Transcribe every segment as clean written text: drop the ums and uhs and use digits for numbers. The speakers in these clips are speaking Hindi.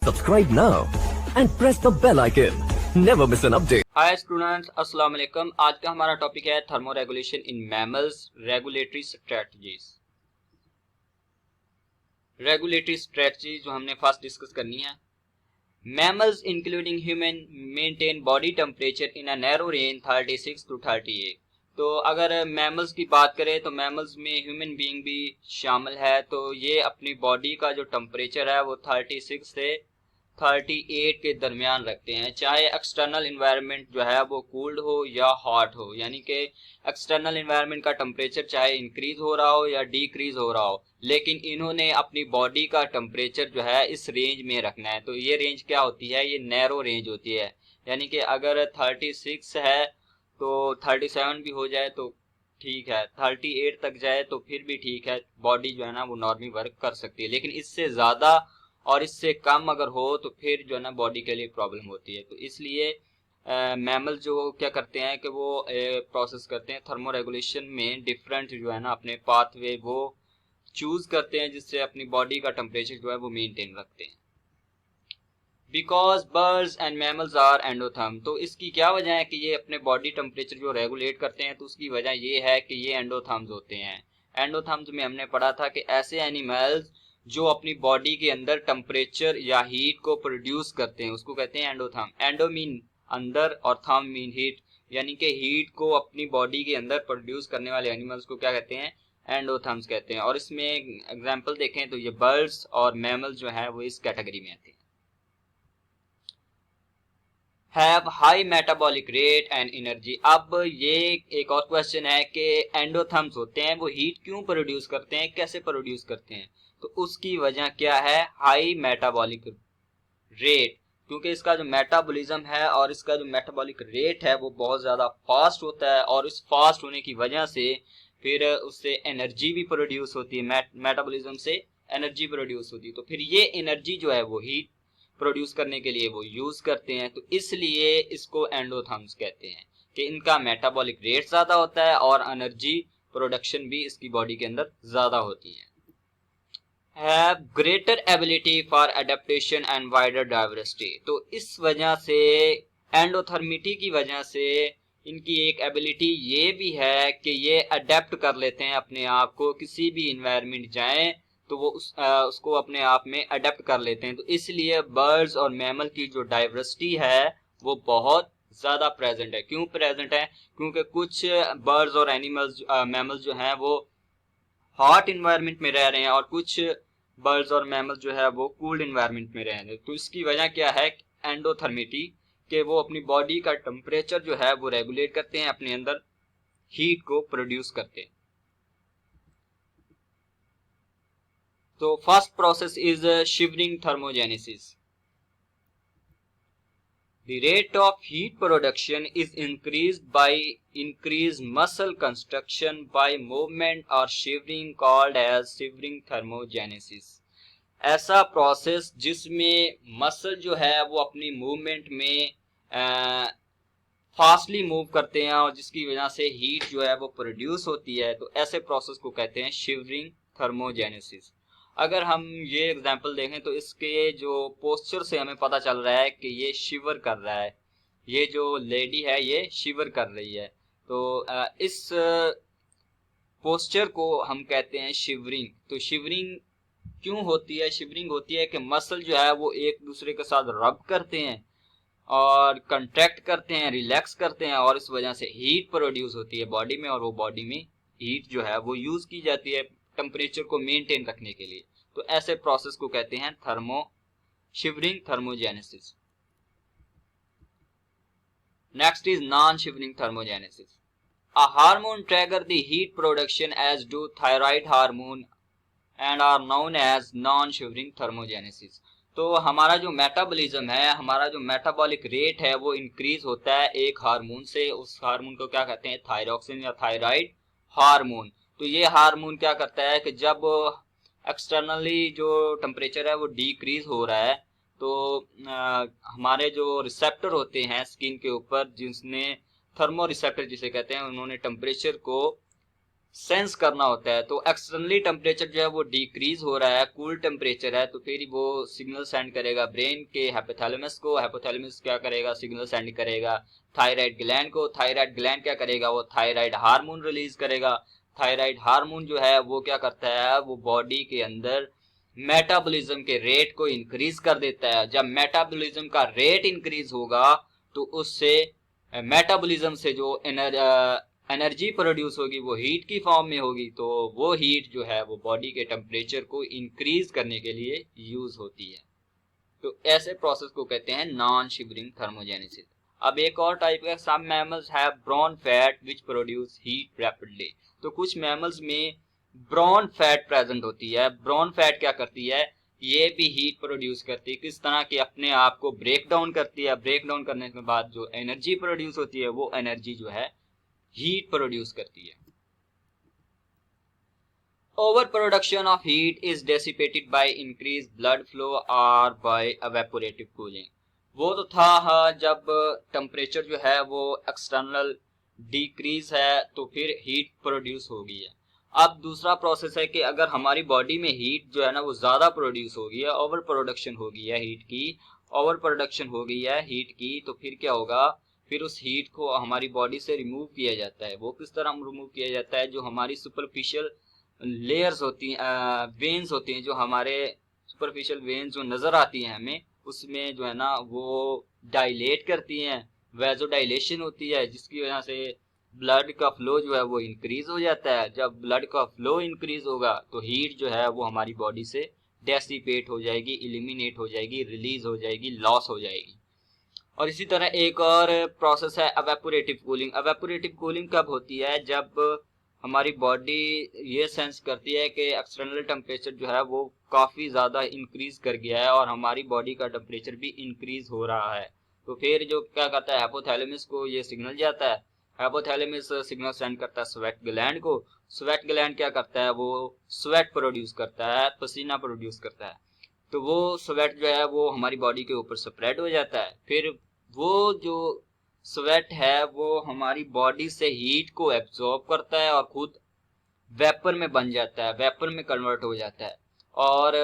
Subscribe now and press the bell icon. Never miss an update. Hi students, अस्सलाम वालेकुम। आज का हमारा टॉपिक है thermo regulation in mammals, regulatory strategies. Regulatory strategy जो हमने फर्स्ट डिस्कस करनी है। Mammals including human maintain body temperature in a narrow range 36 to 38। तो अगर मैमल्स की बात करें तो मैमल्स में ह्यूमन बीइंग भी शामिल है। तो ये अपनी बॉडी का जो टेम्परेचर है वो 36 से 38 के दरमियान रखते हैं, चाहे एक्सटर्नल इन्वायरमेंट जो है वो कूल्ड हो या हॉट हो। यानी कि एक्सटर्नल इन्वायरमेंट का टेम्परेचर चाहे इंक्रीज हो रहा हो या डिक्रीज हो रहा हो, लेकिन इन्होंने अपनी बॉडी का टेम्परेचर जो है इस रेंज में रखना है। तो ये रेंज क्या होती है? ये नैरो रेंज होती है। यानी कि अगर 36 है तो 37 भी हो जाए तो ठीक है, 38 तक जाए तो फिर भी ठीक है, बॉडी जो है ना वो नॉर्मली वर्क कर सकती है। लेकिन इससे ज्यादा और इससे कम अगर हो तो फिर जो है ना बॉडी के लिए प्रॉब्लम होती है। तो इसलिए मैमल जो क्या करते हैं कि वो प्रोसेस करते हैं थर्मो रेगुलेशन में, डिफरेंट जो है ना अपने पाथवे वो चूज करते हैं जिससे अपनी बॉडी का टेम्परेचर जो है वो मेंटेन रखते हैं। Because birds and mammals are endotherm. तो इसकी क्या वजह है कि ये अपने बॉडी टेम्परेचर जो रेगुलेट करते हैं? तो उसकी वजह ये है कि ये एंडोथर्म्स होते हैं। एंडोथर्म्स में हमने पढ़ा था कि ऐसे एनिमल्स जो अपनी बॉडी के अंदर टेम्परेचर या हीट को प्रोड्यूस करते हैं उसको कहते हैं एंडोथर्म। एंडो मीन अंदर और थर्म मीन हीट, यानी कि हीट को अपनी बॉडी के अंदर प्रोड्यूस करने वाले एनिमल्स को क्या कहते हैं? एंडोथर्म्स कहते हैं। और इसमें एग्जांपल देखें तो ये बर्ड्स और मैमल्स जो है वो इस कैटेगरी में आते हैं। Have high metabolic rate and energy. अब ये एक और क्वेश्चन है कि एंडोथर्म्स होते हैं वो हीट क्यों प्रोड्यूस करते हैं, कैसे प्रोड्यूस करते हैं? तो उसकी वजह क्या है? High metabolic rate. क्योंकि इसका जो मेटाबॉलिज्म है और इसका जो मेटाबॉलिक रेट है वो बहुत ज्यादा फास्ट होता है, और इस फास्ट होने की वजह से फिर उससे एनर्जी भी प्रोड्यूस होती है। मेटाबॉलिज्म से एनर्जी प्रोड्यूस होती है। तो फिर ये एनर्जी जो है वो हीट प्रोड्यूस करने के लिए वो यूज करते हैं। तो इसलिए इसको एंडोथर्म्स कहते हैं कि इनका मेटाबॉलिक रेट ज्यादा होता है और एनर्जी प्रोडक्शन भी इसकी बॉडी के अंदर ज्यादा होती है। Have greater ability for adaptation and wider diversity. तो इस वजह से, एंडोथर्मिटी की वजह से, इनकी एक एबिलिटी ये भी है कि ये अडेप्ट कर लेते हैं अपने आप को। किसी भी इन्वायरमेंट जाएं तो वो उसको अपने आप में अडेप्ट कर लेते हैं। तो इसलिए बर्ड्स और मैमल की जो डाइवर्सिटी है वो बहुत ज्यादा प्रेजेंट है। क्यों प्रेजेंट है? क्योंकि कुछ बर्ड्स और एनिमल्स मैमल्स जो हैं वो हॉट इन्वायरमेंट में रह रहे हैं और कुछ बर्ड्स और मैमल्स जो है वो कूल्ड इन्वायरमेंट में रह रहे हैं। तो इसकी वजह क्या है? एंडोथर्मिटी, कि वो अपनी बॉडी का टेम्परेचर जो है वो रेगुलेट करते हैं, अपने अंदर हीट को प्रोड्यूस करते हैं। तो first process is shivering thermogenesis. The rate of heat production is increased by increased muscle construction by movement or shivering called as shivering thermogenesis। ऐसा प्रोसेस जिसमें मसल जो है वो अपनी मूवमेंट में फास्टली मूव करते हैं और जिसकी वजह से हीट जो है वो प्रोड्यूस होती है। तो ऐसे प्रोसेस को कहते हैं शिवरिंग थर्मोजेनेसिस। अगर हम ये एग्जांपल देखें तो इसके जो पोस्चर से हमें पता चल रहा है कि ये शिवर कर रहा है। ये जो लेडी है ये शिवर कर रही है। तो इस पोस्चर को हम कहते हैं शिवरिंग। तो शिवरिंग क्यों होती है? शिवरिंग होती है कि मसल जो है वो एक दूसरे के साथ रब करते हैं और कंट्रैक्ट करते हैं, रिलैक्स करते हैं, और इस वजह से हीट प्रोड्यूस होती है बॉडी में, और वो बॉडी में हीट जो है वो यूज की जाती है टेम्परेचर को मेंटेन रखने के लिए। तो ऐसे प्रोसेस को कहते हैं shivering thermogenesis. Next is non shivering thermogenesis. A hormone trigger the heat production as do thyroid hormone and are known as non-shivering thermogenesis। तो हमारा जो मेटाबॉलिज्म है, हमारा जो मेटाबॉलिक रेट है वो इंक्रीज होता है एक हार्मोन से। उस हार्मोन को क्या कहते हैं? थायरॉक्सिन या थायराइड हार्मोन। तो ये हार्मोन क्या करता है कि जब एक्सटर्नली जो टेम्परेचर है वो डिक्रीज हो रहा है तो हमारे जो रिसेप्टर होते हैं स्किन के ऊपर, जिसने थर्मो रिसेप्टर जिसे कहते हैं, उन्होंने टेम्परेचर को सेंस करना होता है। तो एक्सटर्नली टेम्परेचर जो है वो डिक्रीज हो रहा है, कूल टेम्परेचर है, तो फिर वो सिग्नल सेंड करेगा ब्रेन के हाइपोथैलेमस को। हाइपोथैलेमस क्या करेगा, सिग्नल सेंड करेगा थायराइड ग्लैंड को। थायराइड ग्लैंड क्या करेगा, वो थायराइड हार्मोन रिलीज करेगा। थायराइड हार्मोन जो है वो क्या करता है, वो बॉडी के अंदर मेटाबॉलिज्म के रेट को इंक्रीज कर देता है। जब मेटाबॉलिज्म का रेट इंक्रीज होगा तो उससे मेटाबॉलिज्म से जो एनर्जी प्रोड्यूस होगी वो हीट की फॉर्म में होगी। तो वो हीट जो है वो बॉडी के टेम्परेचर को इंक्रीज करने के लिए यूज होती है। तो ऐसे प्रोसेस को कहते हैं नॉन शिवरिंग थर्मोजेनेसिस। अब एक और टाइप है, some mammals have brown fat which produce heat rapidly. तो कुछ मैमल्स में ब्राउन फैट प्रेजेंट होती है। ब्राउन फैट क्या करती है, ये भी हीट प्रोड्यूस करती है। किस तरह की, अपने आप को ब्रेक डाउन करती है। ब्रेक डाउन करने के बाद जो एनर्जी प्रोड्यूस होती है वो एनर्जी जो है हीट प्रोड्यूस करती है। Over production of heat is dissipated by increase blood flow और बाय एवेपोरेटिव कूलिंग। वो तो था हाँ, जब टेम्परेचर जो है वो एक्सटर्नल डिक्रीज है तो फिर हीट प्रोड्यूस होगी है। अब दूसरा प्रोसेस है कि अगर हमारी बॉडी में हीट जो है ना वो ज्यादा प्रोड्यूस होगी है, ओवर प्रोडक्शन होगी है हीट की, ओवर प्रोडक्शन हो गई है हीट की, तो फिर क्या होगा, फिर उस हीट को हमारी बॉडी से रिमूव किया जाता है। वो किस तरह रिमूव किया जाता है, जो हमारी सुपरफिशियल लेयर्स होती हैं, वेन्स होती हैं, जो हमारे सुपरफिशियल वेन्स जो नजर आती हैं हमें, उसमें जो है ना वो डायलेट करती हैं, वैजो डायलेशन होती है, जिसकी वजह से ब्लड का फ्लो जो है वो इंक्रीज हो जाता है। जब ब्लड का फ्लो इंक्रीज होगा तो हीट जो है वो हमारी बॉडी से डेसिपेट हो जाएगी, इलिमिनेट हो जाएगी, रिलीज हो जाएगी, लॉस हो जाएगी। और इसी तरह एक और प्रोसेस है एवेपोरेटिव कूलिंग। एवेपोरेटिव कूलिंग कब होती है, जब हमारी बॉडी ये सेंस करती है कि एक्सटर्नल टेम्परेचर जो है वो काफी ज्यादा इंक्रीज कर गया है और हमारी बॉडी का टेम्परेचर भी इंक्रीज हो रहा है। तो फिर जो क्या करता है, हाइपोथैलेमस को ये सिग्नल जाता है। हाइपोथैलेमस सिग्नल सेंड करता है स्वेट ग्लैंड को। स्वेट ग्लैंड क्या करता है, वो स्वेट प्रोड्यूस करता है, पसीना प्रोड्यूस करता है। तो वो स्वेट जो है वो हमारी बॉडी के ऊपर स्प्रेड हो जाता है। फिर वो जो स्वेट है वो हमारी बॉडी से हीट को एब्जॉर्ब करता है और खुद वेपर में बन जाता है, वेपर में कन्वर्ट हो जाता है। और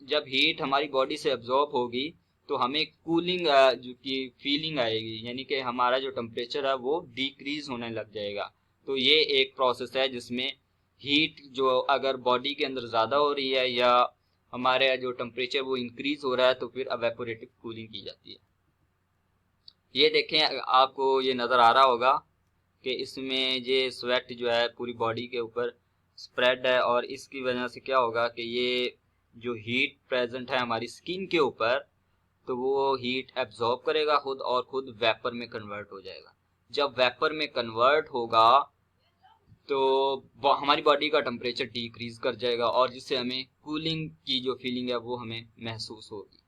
जब हीट हमारी बॉडी से एब्जॉर्ब होगी तो हमें कूलिंग जो की फीलिंग आएगी, यानी कि हमारा जो टेम्परेचर है वो डिक्रीज होने लग जाएगा। तो ये एक प्रोसेस है जिसमें हीट जो अगर बॉडी के अंदर ज्यादा हो रही है या हमारे जो टेम्परेचर वो इंक्रीज हो रहा है तो फिर एवेपोरेटिव कूलिंग की जाती है। ये देखें, आपको ये नजर आ रहा होगा कि इसमें ये स्वेट जो है पूरी बॉडी के ऊपर स्प्रेड है और इसकी वजह से क्या होगा कि ये जो हीट प्रेजेंट है हमारी स्किन के ऊपर, तो वो हीट एब्जॉर्ब करेगा खुद और खुद वेपर में कन्वर्ट हो जाएगा। जब वेपर में कन्वर्ट होगा तो हमारी बॉडी का टेम्परेचर डिक्रीज कर जाएगा और जिससे हमें कूलिंग की जो फीलिंग है वो हमें महसूस होगी।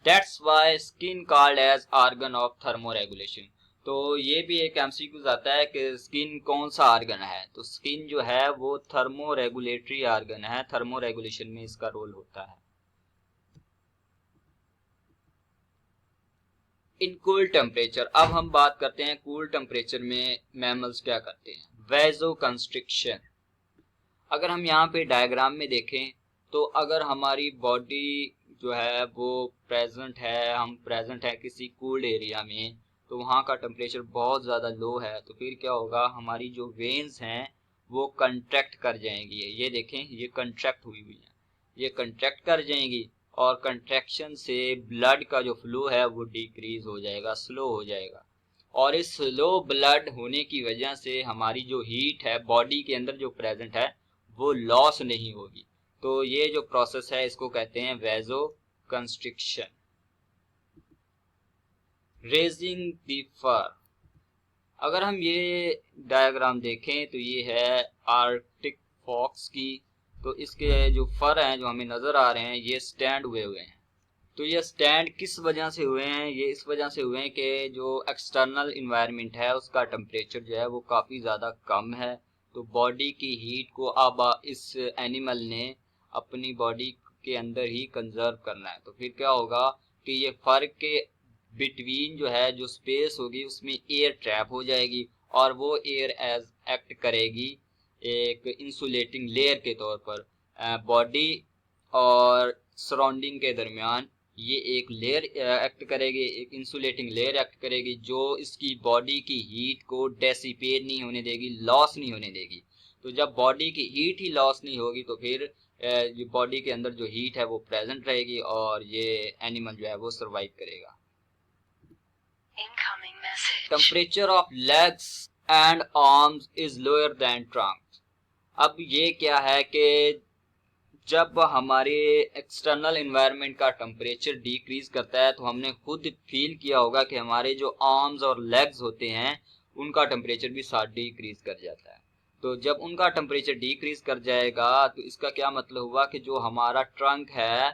That's why skin called as organ of thermoregulation। तो ये भी एक एमसीक्यू आता है कि स्किन कौन सा ऑर्गन है, तो स्किन जो है वो थर्मो रेगुलेटरी ऑर्गन है, थर्मो रेगुलेशन में इसका रोल होता है। इन कूल टेम्परेचर, अब हम बात करते हैं कूल टेम्परेचर में मैमल्स क्या करते हैं। वैजो कंस्ट्रिक्शन, अगर हम यहाँ पे डायग्राम में देखें तो अगर हमारी बॉडी जो है वो प्रेजेंट है, हम प्रेजेंट है किसी कूल्ड एरिया में, तो वहाँ का टेम्परेचर बहुत ज़्यादा लो है, तो फिर क्या होगा, हमारी जो वेन्स हैं वो कंट्रैक्ट कर जाएंगी। ये देखें, ये कंट्रैक्ट हुई हुई है, ये कंट्रैक्ट कर जाएंगी और कंट्रैक्शन से ब्लड का जो फ्लो है वो डिक्रीज हो जाएगा, स्लो हो जाएगा। और इस स्लो ब्लड होने की वजह से हमारी जो हीट है बॉडी के अंदर जो प्रेजेंट है वो लॉस नहीं होगी। तो ये जो प्रोसेस है इसको कहते हैं वैजो कंस्ट्रिक्शन। रेजिंग द फर, अगर हम ये डायग्राम देखें तो ये है आर्कटिक फॉक्स की। तो इसके जो फर हैं जो हमें नजर आ रहे हैं ये स्टैंड हुए हुए हैं। तो ये स्टैंड किस वजह से हुए हैं, ये इस वजह से हुए हैं कि जो एक्सटर्नल इन्वायरमेंट है उसका टेम्परेचर जो है वो काफ़ी ज़्यादा कम है। तो बॉडी की हीट को अब इस एनिमल ने अपनी बॉडी के अंदर ही कंजर्व करना है। तो फिर क्या होगा कि ये फर के बिटवीन जो है जो स्पेस होगी उसमें एयर ट्रैप हो जाएगी और वो एयर एज एक्ट करेगी एक इंसुलेटिंग लेयर के तौर पर बॉडी और सराउंडिंग के दरमियान। ये एक लेयर एक्ट करेगी, एक इंसुलेटिंग लेयर एक्ट करेगी जो इसकी बॉडी की हीट को डेसिपेट नहीं होने देगी, लॉस नहीं होने देगी। तो जब बॉडी की हीट ही लॉस नहीं होगी तो फिर ये बॉडी के अंदर जो हीट है वो प्रेजेंट रहेगी और ये एनिमल जो है वो सरवाइव करेगा। Temperature of legs and arms is lower than trunk. अब ये क्या है कि जब हमारे एक्सटर्नल एनवायरनमेंट का टेम्परेचर डिक्रीज करता है तो हमने खुद फील किया होगा कि हमारे जो आर्म्स और लेग्स होते हैं उनका टेम्परेचर भी साथ डिक्रीज कर जाता है। तो जब उनका टेम्परेचर डिक्रीज कर जाएगा तो इसका क्या मतलब हुआ कि जो हमारा ट्रंक है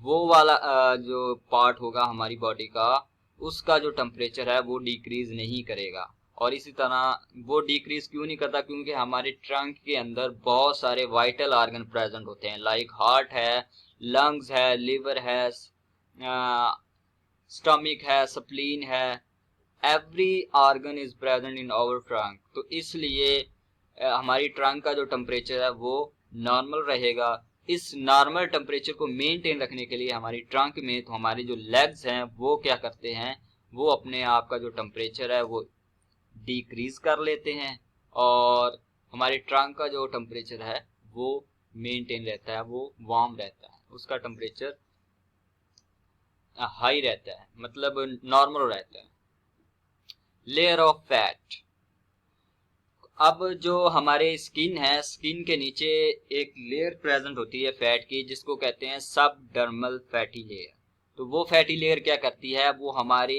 वो वाला जो पार्ट होगा हमारी बॉडी का, उसका जो टेम्परेचर है वो डिक्रीज नहीं करेगा। और इसी तरह वो डिक्रीज क्यों नहीं करता, क्योंकि हमारे ट्रंक के अंदर बहुत सारे वाइटल ऑर्गन प्रेजेंट होते हैं, लाइक हार्ट है, लंग्स है, लिवर है, स्टमक है, स्प्लीन है, every organ is present in our trunk. तो इसलिए हमारी ट्रंक का जो टेम्परेचर है वो नॉर्मल रहेगा। इस नॉर्मल टेम्परेचर को मेंटेन रखने के लिए हमारी ट्रंक में तो हमारे जो लेग्स हैं वो क्या करते हैं, वो अपने आप का जो टेम्परेचर है वो डिक्रीज कर लेते हैं और हमारे ट्रंक का जो टेम्परेचर है वो मेंटेन रहता है, वो वार्म रहता है, उसका टेम्परेचर हाई रहता है, मतलब नॉर्मल रहता है। Layer of fat. अब जो हमारे स्किन है, स्किन के नीचे एक लेयर प्रेजेंट होती है फैट की जिसको कहते हैं सबडर्मल फैटी लेयर। तो वो फैटी लेयर क्या करती है, वो हमारे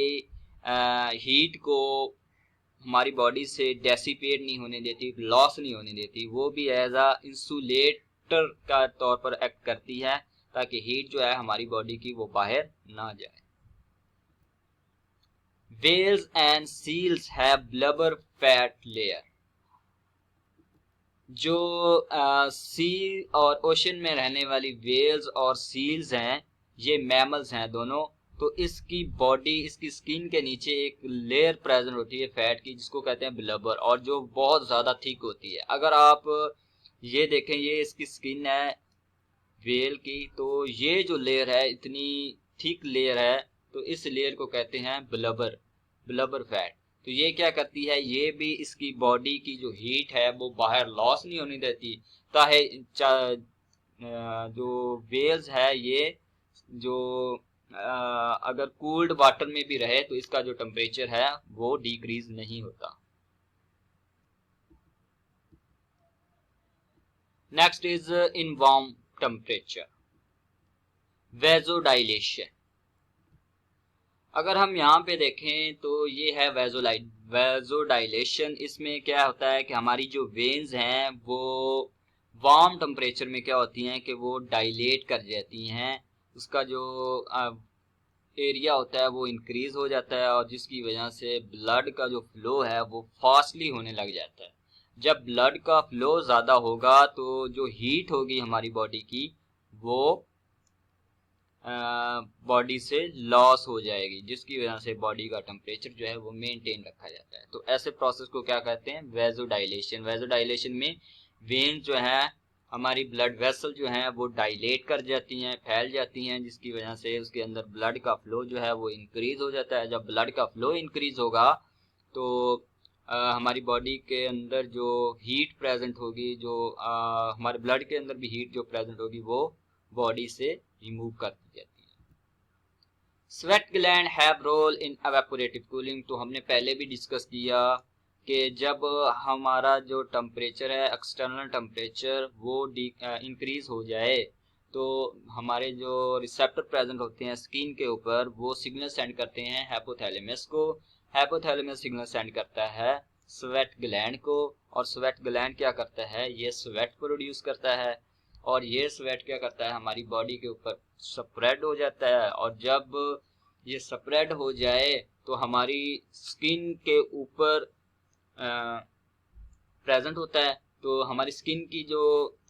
हीट को हमारी बॉडी से डेसिपेट नहीं होने देती, लॉस नहीं होने देती, वो भी एज अ इंसुलेटर का तौर पर एक्ट करती है ताकि हीट जो है हमारी बॉडी की वो बाहर ना जाए। Whales and seals have blubber fat layer. जो सी और ओशन में रहने वाली वेल्स और सील्स हैं, ये मैमल्स हैं दोनों। तो इसकी बॉडी, इसकी स्किन के नीचे एक लेयर प्रेजेंट होती है फैट की जिसको कहते हैं ब्लबर, और जो बहुत ज़्यादा थिक होती है। अगर आप ये देखें, ये इसकी स्किन है वेल की, तो ये जो लेयर है इतनी थिक लेयर है, तो इस लेयर को कहते हैं ब्लबर फैट। तो ये क्या करती है, ये भी इसकी बॉडी की जो हीट है वो बाहर लॉस नहीं होने देती, चाहे जो वेल्स है ये जो अगर कूल्ड वाटर में भी रहे तो इसका जो टेम्परेचर है वो डिक्रीज नहीं होता। Next is in warm temperature vasodilation. अगर हम यहाँ पे देखें तो ये है वेजोडाइलेशन। इसमें क्या होता है कि हमारी जो वेन्स हैं वो वार्म टेम्परेचर में क्या होती हैं कि वो डायलेट कर जाती हैं, उसका जो एरिया होता है वो इंक्रीज हो जाता है और जिसकी वजह से ब्लड का जो फ्लो है वो फास्टली होने लग जाता है। जब ब्लड का फ्लो ज़्यादा होगा तो जो हीट होगी हमारी बॉडी की वो बॉडी से लॉस हो जाएगी, जिसकी वजह से बॉडी का टेम्परेचर जो है वो मेंटेन रखा जाता है। तो ऐसे प्रोसेस को क्या कहते हैं, वेजोडाइलेशन। वेजोडाइलेशन में वेन जो है हमारी ब्लड वेसल जो है वो डायलेट कर जाती हैं, फैल जाती हैं, जिसकी वजह से उसके अंदर ब्लड का फ्लो जो है वो इंक्रीज हो जाता है। जब ब्लड का फ्लो इंक्रीज होगा तो हमारी बॉडी के अंदर जो हीट प्रेजेंट होगी, जो हमारे ब्लड के अंदर भी हीट जो प्रेजेंट होगी वो बॉडी से रिमूव कर दी जाती है। Sweat gland have role in evaporative cooling. तो हमने पहले भी डिस्कस किया कि जब हमारा जो टेम्परेचर है, एक्सटर्नल टेम्परेचर वो इंक्रीज हो जाए तो हमारे जो रिसेप्टर प्रेजेंट होते हैं स्किन के ऊपर वो सिग्नल सेंड करते हैं हाइपोथैलेमस को। हाइपोथैलेमस सिग्नल सेंड करता है स्वेट ग्लैंड को, और स्वेट ग्लैंड क्या करता है, ये स्वेट प्रोड्यूस करता है और ये स्वेट क्या करता है, हमारी बॉडी के ऊपर स्प्रेड हो जाता है। और जब ये स्प्रेड हो जाए तो हमारी स्किन के ऊपर प्रेजेंट होता है, तो हमारी स्किन की जो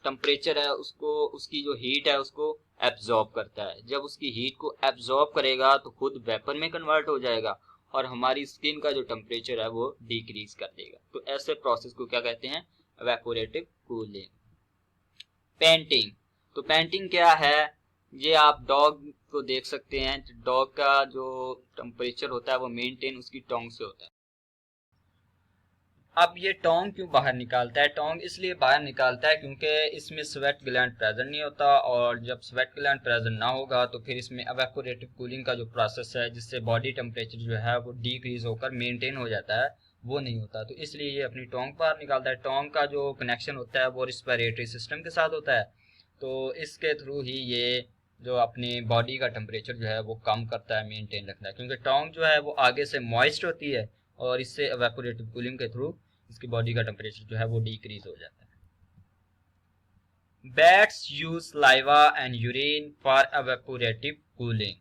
टेम्परेचर है उसको, उसकी जो हीट है उसको एब्जॉर्ब करता है। जब उसकी हीट को एब्जॉर्ब करेगा तो खुद वेपर में कन्वर्ट हो जाएगा और हमारी स्किन का जो टेम्परेचर है वो डिक्रीज कर देगा। तो ऐसे प्रोसेस को क्या कहते हैं? Evaporative cooling. पेंटिंग, तो पेंटिंग क्या है? ये आप डॉग को देख सकते हैं, डॉग का जो टेम्परेचर होता है वो मेंटेन उसकी टोंग से होता है। अब ये टोंग क्यों बाहर निकालता है? टोंग इसलिए बाहर निकालता है क्योंकि इसमें स्वेट ग्लैंड प्रेजेंट नहीं होता, और जब स्वेट ग्लैंड प्रेजेंट ना होगा तो फिर इसमें इवेपोरेटिव कूलिंग का जो प्रोसेस है जिससे बॉडी टेम्परेचर जो है वो डिक्रीज होकर मेंटेन हो जाता है, वो नहीं होता। तो इसलिए ये अपनी टोंग बाहर निकालता है। टोंग का जो कनेक्शन होता है वो रिस्पिरेटरी सिस्टम के साथ होता है, तो इसके थ्रू ही ये जो अपनी बॉडी का टेम्परेचर जो है वो कम करता है, मेंटेन रखता है, क्योंकि टोंग जो है वो आगे से मॉइस्ट होती है और इससे इवेपोरेटिव कूलिंग के थ्रू इसकी बॉडी का टेम्परेचर जो है वो डिक्रीज हो जाता है। Bats use saliva and urine for evaporative cooling.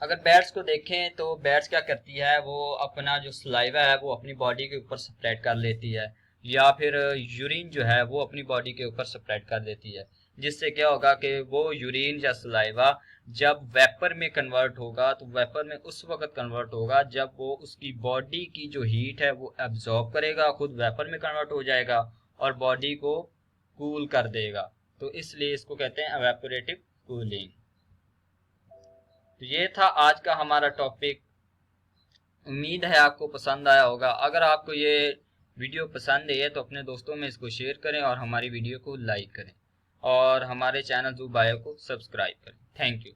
अगर बैट्स को देखें तो बैट्स क्या करती है, वो अपना जो सलाइवा है वो अपनी बॉडी के ऊपर स्प्रेड कर लेती है, या फिर यूरिन जो है वो अपनी बॉडी के ऊपर स्प्रेड कर देती है, जिससे क्या होगा कि वो यूरिन या सलाइवा जब वेपर में कन्वर्ट होगा तो वेपर में उस वक्त कन्वर्ट होगा जब वो उसकी बॉडी की जो हीट है वो एब्जॉर्ब करेगा, खुद वेपर में कन्वर्ट हो जाएगा और बॉडी को कूल कर देगा। तो इसलिए इसको कहते हैं इवेपोरेटिव कूलिंग। तो ये था आज का हमारा टॉपिक। उम्मीद है आपको पसंद आया होगा। अगर आपको ये वीडियो पसंद है तो अपने दोस्तों में इसको शेयर करें और हमारी वीडियो को लाइक करें और हमारे चैनल ज़ू बायो को सब्सक्राइब करें। Thank you.